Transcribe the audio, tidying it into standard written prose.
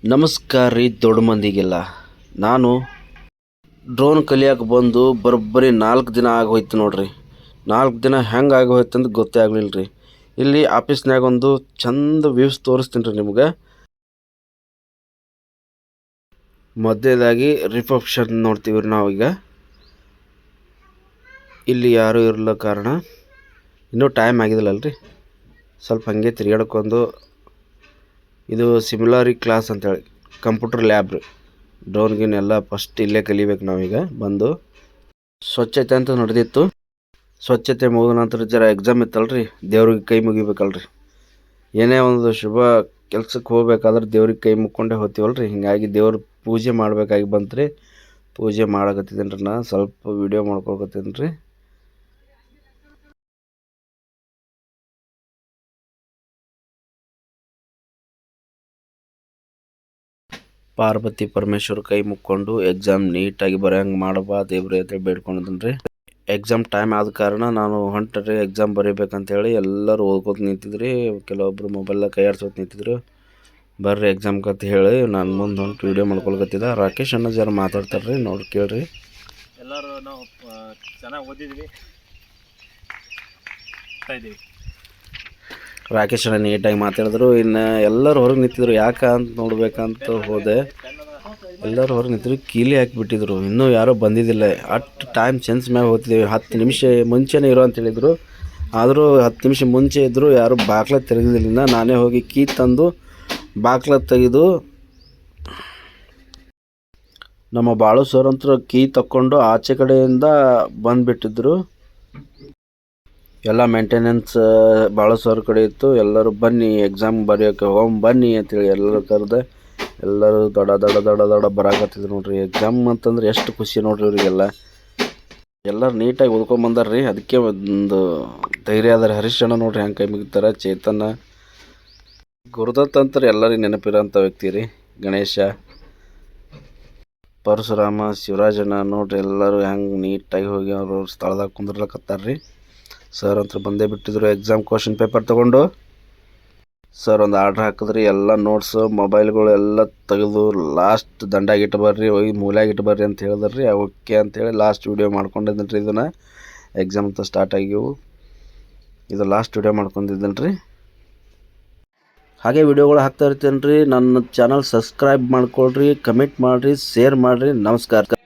ನಮಸ್ಕಾರ ರೀ ದೊಡ್ಡ ಮಂದಿಗೆಲ್ಲ. ನಾನು ಡ್ರೋನ್ ಕಲಿಯೋಕೆ ಬಂದು ಬರೋಬ್ಬರಿ 4 ದಿನ ಆಗೋಯ್ತು ನೋಡ್ರಿ. 4 ದಿನ ಹೆಂಗೆ ಆಗೋಯ್ತು ಅಂತ ಗೊತ್ತೇ ಆಗಲಿಲ್ಲ ರೀ. ಇಲ್ಲಿ ಆಫೀಸ್ನಾಗ ಒಂದು ಚಂದ ವ್ಯೂಸ್ ತೋರಿಸ್ತೀನಿ ರೀ ನಿಮ್ಗೆ. ಮೊದಲೇದಾಗಿ ರಿಸೆಪ್ಷನ್ ನೋಡ್ತೀವಿ ರೀ ನಾವೀಗ. ಇಲ್ಲಿ ಯಾರೂ ಇರಲ್ಲ ಕಾರಣ ಇನ್ನೂ ಟೈಮ್ ಆಗಿದಿಲ್ಲಲ್ರಿ, ಸ್ವಲ್ಪ ಹಾಗೆ ತಿರುಗಾಡ್ಕೊಂಡು. ಇದು ಸಿಮಿಲರಿ ಕ್ಲಾಸ್ ಅಂತೇಳಿ ಕಂಪ್ಯೂಟರ್ ಲ್ಯಾಬ್ ರೀ. ಡ್ರೋನ್ಗಿನೆಲ್ಲ ಫಸ್ಟ್ ಇಲ್ಲೇ ಕಲಿಬೇಕು ನಾವೀಗ ಬಂದು. ಸ್ವಚ್ಛತೆ ಅಂತ ನಡೆದಿತ್ತು. ಸ್ವಚ್ಛತೆ ಮುಗಿದ ನಂತರ ಜರ ಎಕ್ಸಾಮ್ ಇತ್ತಲ್ರಿ, ದೇವ್ರಿಗೆ ಕೈ ಮುಗಿಬೇಕಲ್ರಿ. ಏನೇ ಒಂದು ಶುಭ ಕೆಲ್ಸಕ್ಕೆ ಹೋಗ್ಬೇಕಾದ್ರೆ ದೇವ್ರಿಗೆ ಕೈ ಮುಕ್ಕೊಂಡೇ ಹೋಗ್ತೀವಲ್ರಿ. ಹೀಗಾಗಿ ದೇವ್ರ ಪೂಜೆ ಮಾಡಬೇಕಾಗಿ ಬಂತ್ರಿ. ಪೂಜೆ ಮಾಡಕತ್ತಿದ್ದೀನಿ ರೀ. ನಾನು ಸ್ವಲ್ಪ ವಿಡಿಯೋ ಮಾಡ್ಕೊಳಕತ್ತೀನಿ ರೀ. ಪಾರ್ವತಿ ಪರಮೇಶ್ವರ್ ಕೈ ಮುಕ್ಕೊಂಡು ಎಕ್ಸಾಮ್ ನೀಟಾಗಿ ಬರೋಂಗೆ ಮಾಡಬಾ ದೇವ್ರೆ ಅಂತೇಳಿ ಬೇಡ್ಕೊಂಡಿದ್ದೀನಿ ರೀ. ಎಕ್ಸಾಮ್ ಟೈಮ್ ಆದ ಕಾರಣ ನಾನು ಹೊಂಟ್ರಿ ಎಕ್ಸಾಮ್ ಬರೀಬೇಕಂತೇಳಿ ಎಲ್ಲರೂ ಓದ್ಕೋತ ನಿಂತಿದ್ರಿ. ಕೆಲವೊಬ್ರು ಮೊಬೈಲ್ದಾಗ ಕೈ ಆಡ್ಸೋತ ನಿಂತಿದ್ರು. ಬರ್ರಿ ಎಕ್ಸಾಮ್ಗೆ ಅಂತ ಹೇಳಿ ನಾನು ಮುಂದೆ ಹೊಂಟು ವೀಡಿಯೋ ಮಾಡ್ಕೊಳಕತ್ತಿದ್ದ. ರಾಕೇಶ್ ಅಣ್ಣ ಜರ ಮಾತಾಡ್ತಾರೆ ರೀ, ನೋಡಿ ಕೇಳ್ರಿ. ಎಲ್ಲರೂ ನಾವು ಚೆನ್ನಾಗಿ ಓದಿದ್ವಿ. ರಾಕೇಶ್ ಅಣ್ಣ ನೀಟಾಗಿ ಮಾತಾಡಿದ್ರು. ಇನ್ನು ಎಲ್ಲರೂ ಹೊರಗೆ ನಿಂತಿದ್ರು. ಯಾಕೆ ಅಂತ ನೋಡ್ಬೇಕಂತ ಹೋದೆ. ಎಲ್ಲರೂ ಹೊರಗೆ ನಿಂತಿದ್ರು, ಕೀಲಿ ಹಾಕಿಬಿಟ್ಟಿದ್ರು. ಇನ್ನೂ ಯಾರೋ ಬಂದಿದ್ದಿಲ್ಲ. ಅಷ್ಟು ಟೈಮ್ ಸೆನ್ಸ್ ಮ್ಯಾಗ ಹೋಗ್ತಿದ್ದೀವಿ. 10 ನಿಮಿಷ ಮುಂಚೆನೇ ಇರೋ ಅಂತ ಹೇಳಿದರು. ಆದರೂ 10 ನಿಮಿಷ ಮುಂಚೆ ಇದ್ದರು. ಯಾರು ಬಾಗ್ಲ ತೆರೆದಿದ್ದಿಲ್ಲ. ನಾನೇ ಹೋಗಿ ಕೀ ತಂದು ಬಾಗ್ಲ ತೆಗೆದು, ನಮ್ಮ ಬಾಳು ಸರ್ ಅಂತೂ ಕೀ ತಕ್ಕೊಂಡು ಆಚೆ ಕಡೆಯಿಂದ ಬಂದುಬಿಟ್ಟಿದ್ರು. ಎಲ್ಲ ಮೇಂಟೆನೆನ್ಸ್ ಭಾಳ ಸರ್ ಕಡೆ ಇತ್ತು. ಎಲ್ಲರೂ ಬನ್ನಿ ಎಕ್ಸಾಮ್ ಬರೆಯೋಕೆ ಹೋಗಿ ಬನ್ನಿ ಅಂತೇಳಿ ಎಲ್ಲರೂ ಕರೆದೆ. ಎಲ್ಲರೂ ದಡ ಬರಾಕತ್ತಿದ್ರು ನೋಡ್ರಿ. ಎಕ್ಸಾಮ್ ಅಂತಂದ್ರೆ ಎಷ್ಟು ಖುಷಿ ನೋಡ್ರಿ ಇವರಿಗೆಲ್ಲ. ಎಲ್ಲರೂ ನೀಟಾಗಿ ಓದ್ಕೊಂಬಂದಾರ್ರಿ. ಅದಕ್ಕೆ ಒಂದು ಧೈರ್ಯ ಅದಾರ. ಹರೀಶಣ್ಣ ನೋಡ್ರಿ ಹೆಂಗೆ ಕೈ ಮುಗಿತಾರೆ. ಚೇತನ, ಗುರುದತ್ ಅಂತಾರೆ ಎಲ್ಲರಿಗೆ ನೆನಪಿರೋಂಥ ವ್ಯಕ್ತಿ ರೀ. ಗಣೇಶ, ಪರಶುರಾಮ, ಶಿವರಾಜಣ್ಣ ನೋಡ್ರಿ ಎಲ್ಲರೂ ಹೆಂಗೆ ನೀಟಾಗಿ ಹೋಗಿ ಅವರು ಸ್ಥಳದಾಗ ಕುಂದ್ರಲಕತ್ತಾರ್ರಿ. ಸರ್ ಅಂತ ಬಂದೇ ಬಿಟ್ಟಿದ್ರು ಎಕ್ಸಾಮ್ ಕ್ವಶನ್ ಪೇಪರ್ ತೊಗೊಂಡು. ಸರ್ ಒಂದು ಆರ್ಡ್ರ್ ಹಾಕಿದ್ರಿ. ಎಲ್ಲ ನೋಟ್ಸು ಮೊಬೈಲ್ಗಳು ಎಲ್ಲ ತೆಗೆದು ಲಾಸ್ಟ್ ದಂಡಾಗಿ ಇಟ್ಟು ಬರ್ರಿ, ಹೋಗಿ ಮೂಲ್ಯಾಗ ಇಟ್ಟು ಬರ್ರಿ ಅಂತ ಹೇಳಿದ್ರಿ. ಓಕೆ ಅಂತೇಳಿ ಲಾಸ್ಟ್ ವೀಡಿಯೋ ಮಾಡ್ಕೊಂಡಿದ್ದೀನಿ ರೀ. ಇದನ್ನು ಎಕ್ಸಾಮ್ ಅಂತ ಸ್ಟಾರ್ಟ್ ಆಗಿವು. ಇದು ಲಾಸ್ಟ್ ವೀಡಿಯೋ ಮಾಡ್ಕೊಂಡಿದ್ದೀನಿ ರೀ. ಹಾಗೆ ವಿಡಿಯೋಗಳು ಹಾಕ್ತಾ ಇರ್ತೀನಿ ರೀ. ನನ್ನ ಚಾನಲ್ ಸಬ್ಸ್ಕ್ರೈಬ್ ಮಾಡ್ಕೊಳ್ರಿ, ಕಮೆಂಟ್ ಮಾಡಿರಿ, ಶೇರ್ ಮಾಡಿರಿ. ನಮಸ್ಕಾರ.